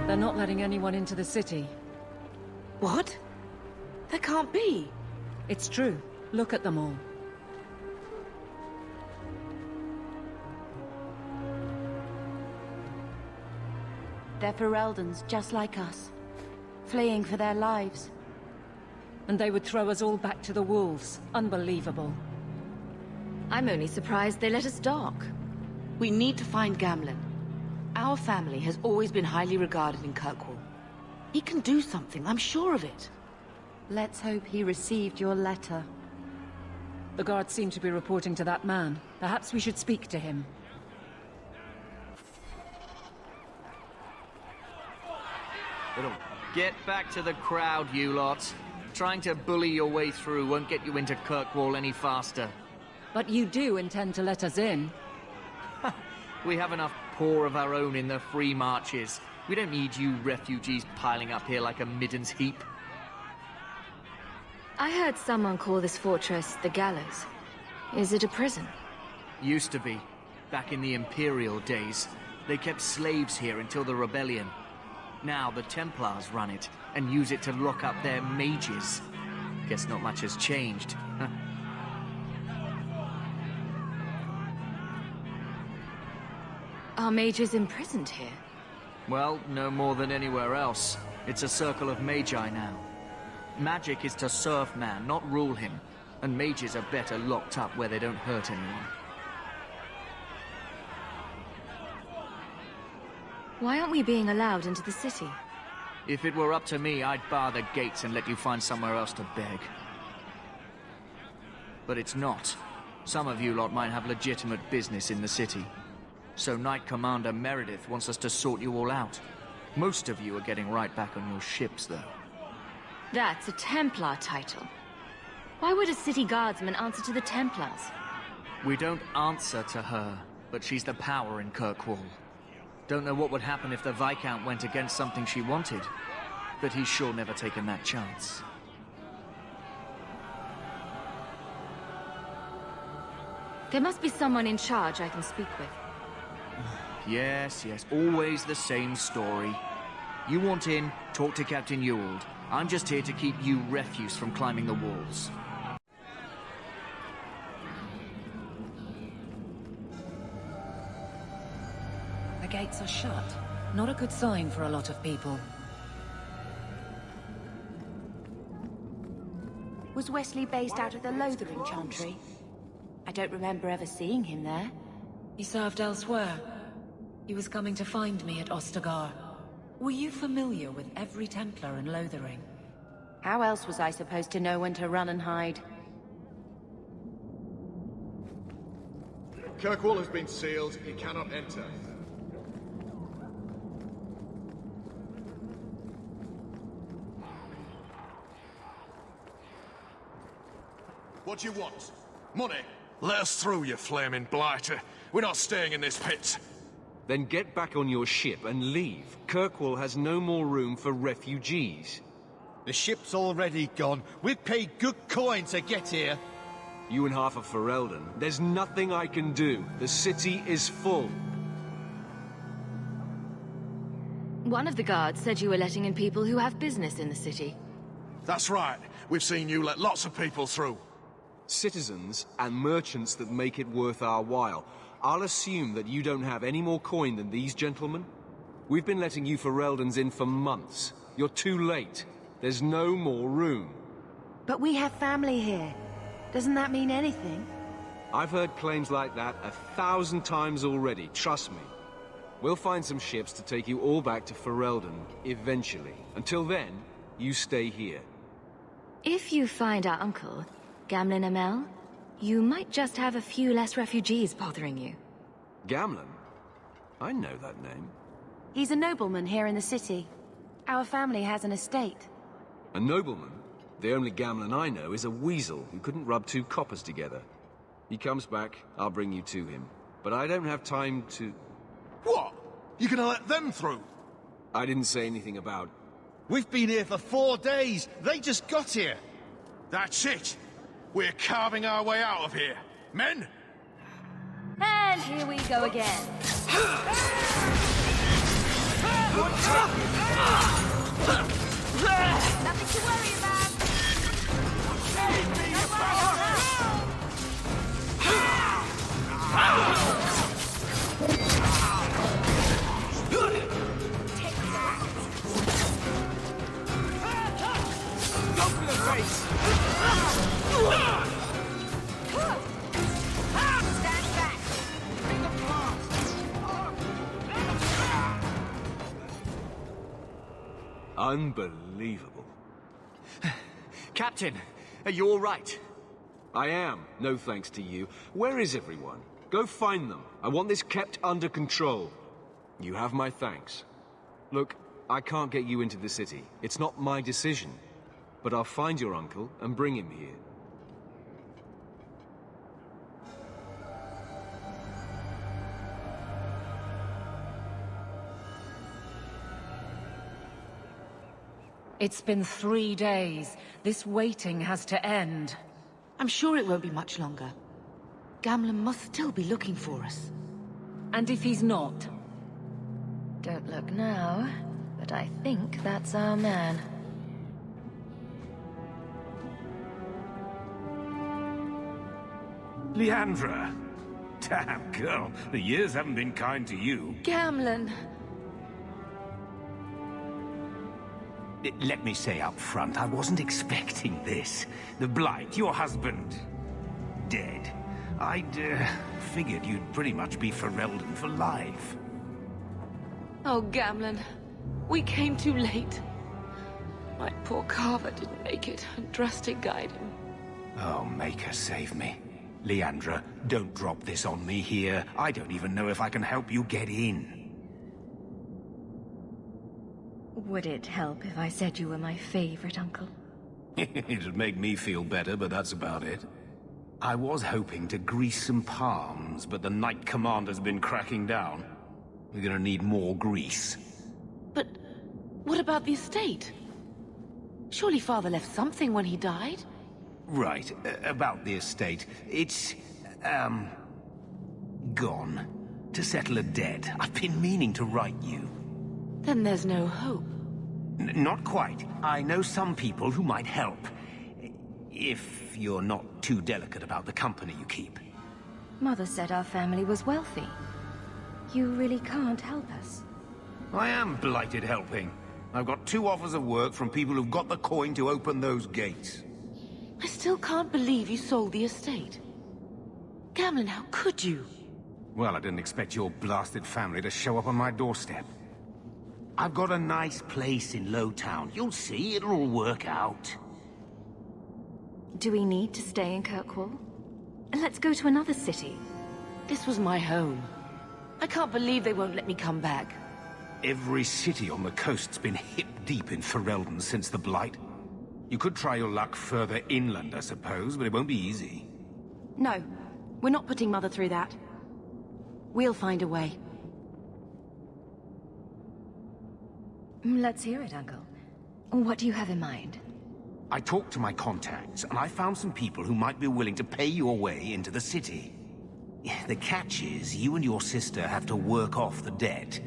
They're not letting anyone into the city. What? That can't be. It's true. Look at them all. They're Fereldans, just like us. Fleeing for their lives. And they would throw us all back to the wolves. Unbelievable. I'm only surprised they let us dock. We need to find Gamlen. Our family has always been highly regarded in Kirkwall. He can do something, I'm sure of it. Let's hope he received your letter. The guards seem to be reporting to that man. Perhaps we should speak to him. Get back to the crowd, you lot. Trying to bully your way through won't get you into Kirkwall any faster. But you do intend to let us in. We have enough poor of our own in the free marches. We don't need you refugees piling up here like a middens heap. I heard someone call this fortress the Gallows. Is it a prison? Used to be. Back in the Imperial days. They kept slaves here until the rebellion. Now the Templars run it, and use it to lock up their mages. Guess not much has changed. Are mages imprisoned here? Well, no more than anywhere else. It's a circle of magi now. Magic is to serve man, not rule him. And mages are better locked up where they don't hurt anyone. Why aren't we being allowed into the city? If it were up to me, I'd bar the gates and let you find somewhere else to beg. But it's not. Some of you lot might have legitimate business in the city. So Knight Commander Meredith wants us to sort you all out. Most of you are getting right back on your ships, though. That's a Templar title. Why would a city guardsman answer to the Templars? We don't answer to her, but she's the power in Kirkwall. Don't know what would happen if the Viscount went against something she wanted, but he's sure never taken that chance. There must be someone in charge I can speak with. Yes, always the same story. You want in, talk to Captain Ewald. I'm just here to keep you refuse from climbing the walls. The gates are shut. Not a good sign for a lot of people. Was Wesley based out of the Lothering Chantry? I don't remember ever seeing him there. He served elsewhere. He was coming to find me at Ostagar. Were you familiar with every Templar in Lothering? How else was I supposed to know when to run and hide? Kirkwall has been sealed. He cannot enter. What do you want? Money? Let us through, you flaming blighter. We're not staying in this pit. Then get back on your ship and leave. Kirkwall has no more room for refugees. The ship's already gone. We've paid good coin to get here. You and half of Ferelden. There's nothing I can do. The city is full. One of the guards said you were letting in people who have business in the city. That's right. We've seen you let lots of people through. Citizens and merchants that make it worth our while. I'll assume that you don't have any more coin than these gentlemen. We've been letting you Fereldans in for months. You're too late. There's no more room. But we have family here. Doesn't that mean anything? I've heard claims like that 1,000 times already, trust me. We'll find some ships to take you all back to Ferelden, eventually. Until then, you stay here. If you find our uncle, Gamlen Amel, you might just have a few less refugees bothering you. Gamlen? I know that name. He's a nobleman here in the city. Our family has an estate. A nobleman? The only Gamlen I know is a weasel who couldn't rub two coppers together. He comes back, I'll bring you to him. But I don't have time to... What? You gonna let them through? I didn't say anything about... We've been here for 4 days. They just got here. That's it. We're carving our way out of here. Men? And here we go again. Unbelievable. Captain, are you all right? I am, no thanks to you. Where is everyone? Go find them. I want this kept under control. You have my thanks. Look, I can't get you into the city. It's not my decision. But I'll find your uncle and bring him here. It's been 3 days. This waiting has to end. I'm sure it won't be much longer. Gamlen must still be looking for us. And if he's not? Don't look now, but I think that's our man. Leandra! Damn, girl, the years haven't been kind to you. Gamlen! Let me say up front, I wasn't expecting this. The Blight, your husband, dead. I'd figured you'd pretty much be Ferelden for life. Oh, Gamlen. We came too late. My poor Carver didn't make it, and Drastic guided him. Oh, Maker, save me. Leandra, don't drop this on me here. I don't even know if I can help you get in. Would it help if I said you were my favorite uncle? It'd make me feel better, but that's about it. I was hoping to grease some palms, but the Knight Commander's been cracking down. We're gonna need more grease. But what about the estate? Surely Father left something when he died? Right, about the estate. It's, gone. To settle a debt. I've been meaning to write you. Then there's no hope. Not quite. I know some people who might help. If you're not too delicate about the company you keep. Mother said our family was wealthy. You really can't help us. I am blighted helping. I've got 2 offers of work from people who've got the coin to open those gates. I still can't believe you sold the estate. Gamlen, how could you? Well, I didn't expect your blasted family to show up on my doorstep. I've got a nice place in Lowtown. You'll see, it'll all work out. Do we need to stay in Kirkwall? Let's go to another city. This was my home. I can't believe they won't let me come back. Every city on the coast's been hip-deep in Ferelden since the Blight. You could try your luck further inland, I suppose, but it won't be easy. No, we're not putting Mother through that. We'll find a way. Let's hear it, Uncle. What do you have in mind? I talked to my contacts, and I found some people who might be willing to pay your way into the city. The catch is, you and your sister have to work off the debt.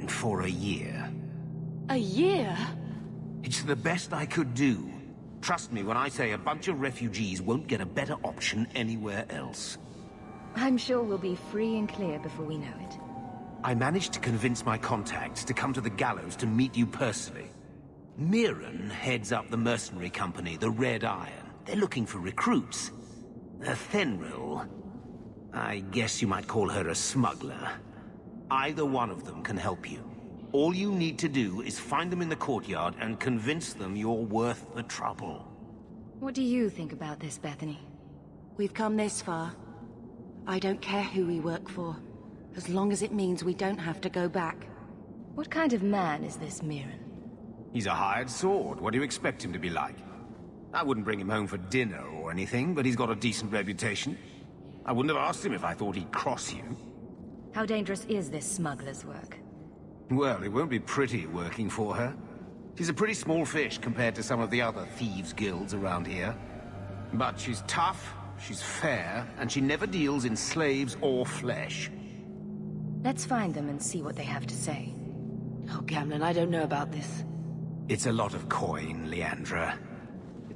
For a year. A year? It's the best I could do. Trust me when I say a bunch of refugees won't get a better option anywhere else. I'm sure we'll be free and clear before we know it. I managed to convince my contacts to come to the gallows to meet you personally. Mirren heads up the mercenary company, the Red Iron. They're looking for recruits. Fenril, I guess you might call her a smuggler. Either one of them can help you. All you need to do is find them in the courtyard and convince them you're worth the trouble. What do you think about this, Bethany? We've come this far. I don't care who we work for, as long as it means we don't have to go back. What kind of man is this Mirren? He's a hired sword. What do you expect him to be like? I wouldn't bring him home for dinner or anything, but he's got a decent reputation. I wouldn't have asked him if I thought he'd cross you. How dangerous is this smuggler's work? Well, it won't be pretty working for her. She's a pretty small fish compared to some of the other thieves' guilds around here. But she's tough, she's fair, and she never deals in slaves or flesh. Let's find them and see what they have to say. Oh, Gamlen, I don't know about this. It's a lot of coin, Leandra.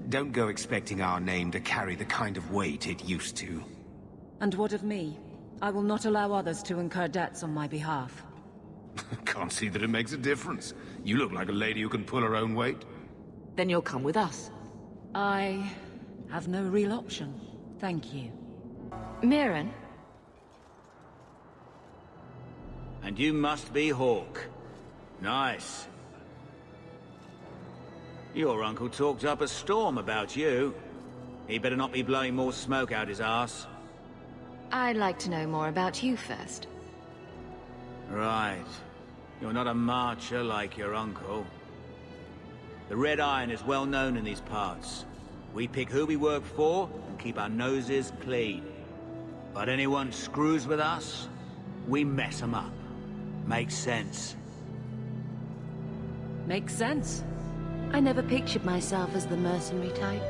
Don't go expecting our name to carry the kind of weight it used to. And what of me? I will not allow others to incur debts on my behalf. Can't see that it makes a difference. You look like a lady who can pull her own weight. Then you'll come with us. I have no real option. Thank you. Mirren? And you must be Hawk. Nice. Your uncle talked up a storm about you. He better not be blowing more smoke out his arse. I'd like to know more about you first. Right. You're not a marcher like your uncle. The Red Iron is well known in these parts. We pick who we work for and keep our noses clean. But anyone screws with us, we mess them up. Makes sense. Makes sense. I never pictured myself as the mercenary type.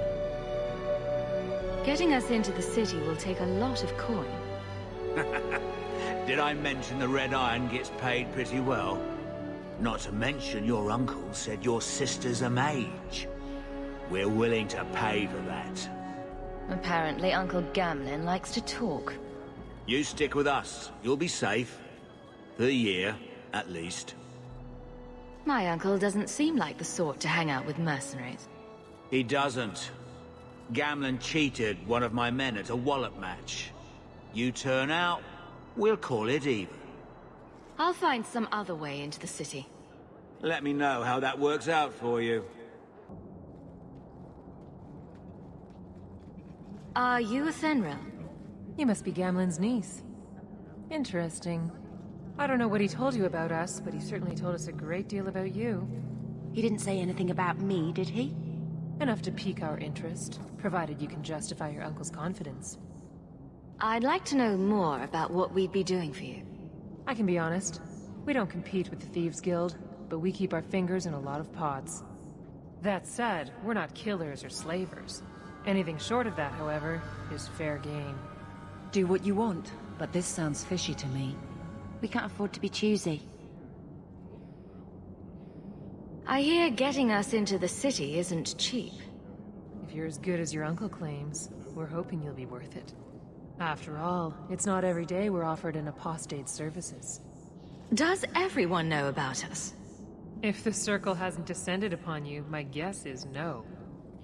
Getting us into the city will take a lot of coin. Did I mention the Red Iron gets paid pretty well? Not to mention your uncle said your sister's a mage. We're willing to pay for that. Apparently, Uncle Gamlin likes to talk. You stick with us. You'll be safe. For a year, at least. My uncle doesn't seem like the sort to hang out with mercenaries. He doesn't. Gamlin cheated one of my men at a wallop match. You turn out, we'll call it even. I'll find some other way into the city. Let me know how that works out for you. Are you a Fenrir? You must be Gamlin's niece. Interesting. I don't know what he told you about us, but he certainly told us a great deal about you. He didn't say anything about me, did he? Enough to pique our interest, provided you can justify your uncle's confidence. I'd like to know more about what we'd be doing for you. I can be honest. We don't compete with the Thieves Guild, but we keep our fingers in a lot of pots. That said, we're not killers or slavers. Anything short of that, however, is fair game. Do what you want, but this sounds fishy to me. We can't afford to be choosy. I hear getting us into the city isn't cheap. If you're as good as your uncle claims, we're hoping you'll be worth it. After all, it's not every day we're offered an apostate's services. Does everyone know about us? If the Circle hasn't descended upon you, my guess is no.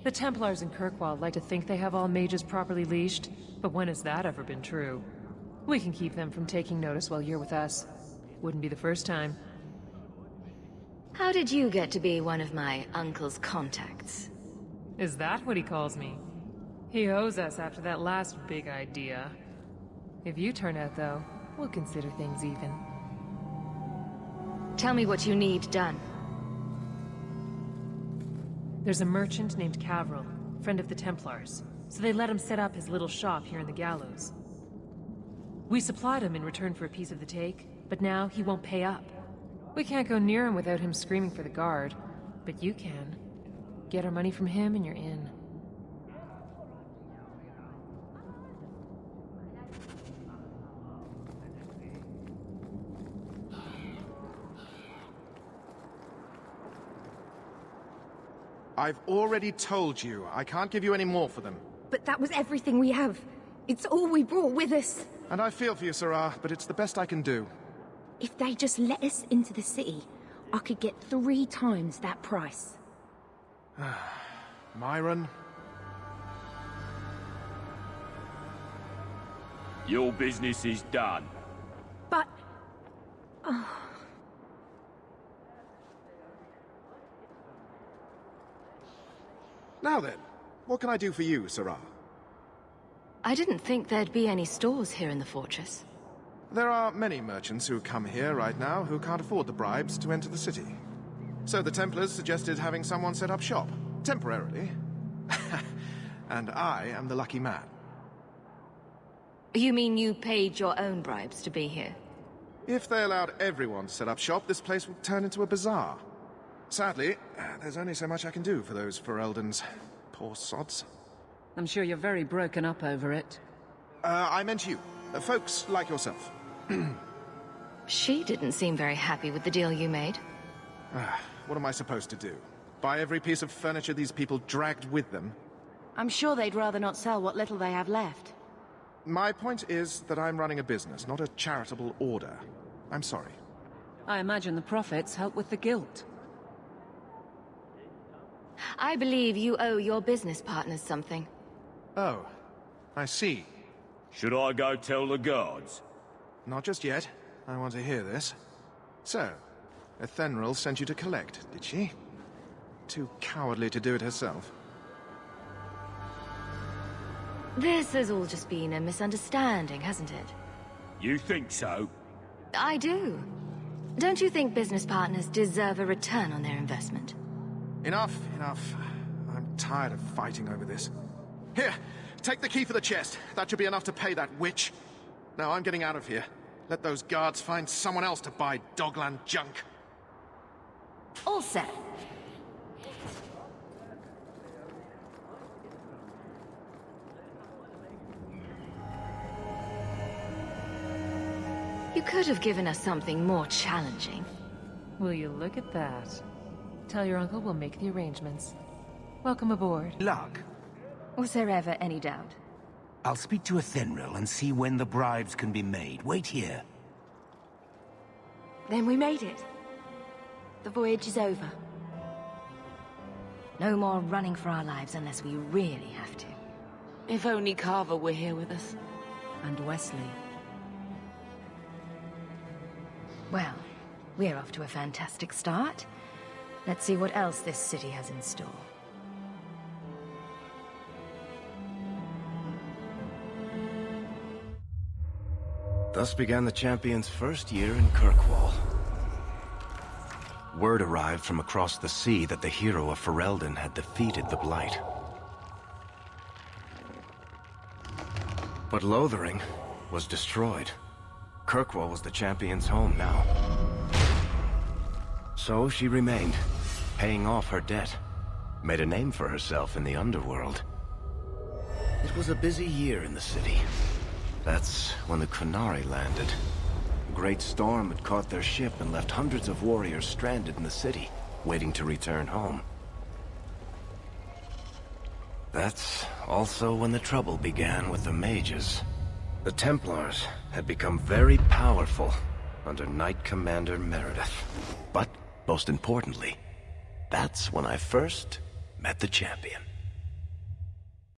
The Templars in Kirkwall like to think they have all mages properly leashed, but when has that ever been true? We can keep them from taking notice while you're with us. Wouldn't be the first time. How did you get to be one of my uncle's contacts? Is that what he calls me? He owes us after that last big idea. If you turn out, though, we'll consider things even. Tell me what you need done. There's a merchant named Cavril, friend of the Templars, so they let him set up his little shop here in the Gallows. We supplied him in return for a piece of the take, but now he won't pay up. We can't go near him without him screaming for the guard, but you can. Get our money from him and you're in. I've already told you, I can't give you any more for them. But that was everything we have. It's all we brought with us. And I feel for you, Sarah, but it's the best I can do. If they just let us into the city, I could get 3 times that price. Myron? Your business is done. But... Now then, what can I do for you, Sarah? I didn't think there'd be any stores here in the fortress. There are many merchants who come here right now who can't afford the bribes to enter the city. So the Templars suggested having someone set up shop, temporarily. And I am the lucky man. You mean you paid your own bribes to be here? If they allowed everyone to set up shop, this place would turn into a bazaar. Sadly, there's only so much I can do for those Fereldans. Poor sods. I'm sure you're very broken up over it. I meant you. Folks like yourself. She didn't seem very happy with the deal you made. What am I supposed to do? Buy every piece of furniture these people dragged with them? I'm sure they'd rather not sell what little they have left. My point is that I'm running a business, not a charitable order. I'm sorry. I imagine the profits help with the guilt. I believe you owe your business partners something. Oh, I see. Should I go tell the guards? Not just yet. I want to hear this. So, Ethenril sent you to collect, did she? Too cowardly to do it herself. This has all just been a misunderstanding, hasn't it? You think so? I do. Don't you think business partners deserve a return on their investment? Enough, enough. I'm tired of fighting over this. Here, take the key for the chest. That should be enough to pay that witch. Now I'm getting out of here. Let those guards find someone else to buy Dogland junk. All set. You could have given us something more challenging. Will you look at that? Tell your uncle we'll make the arrangements. Welcome aboard. Luck. Was there ever any doubt? I'll speak to Athenril and see when the bribes can be made. Wait here. Then we made it. The voyage is over. No more running for our lives unless we really have to. If only Carver were here with us. And Wesley. Well, we're off to a fantastic start. Let's see what else this city has in store. Thus began the champion's first year in Kirkwall. Word arrived from across the sea that the hero of Ferelden had defeated the Blight. But Lothering was destroyed. Kirkwall was the champion's home now. So she remained, paying off her debt. Made a name for herself in the underworld. It was a busy year in the city. That's when the Qunari landed. A great storm had caught their ship and left hundreds of warriors stranded in the city, waiting to return home. That's also when the trouble began with the mages. The Templars had become very powerful under Knight Commander Meredith. But, most importantly, that's when I first met the champion.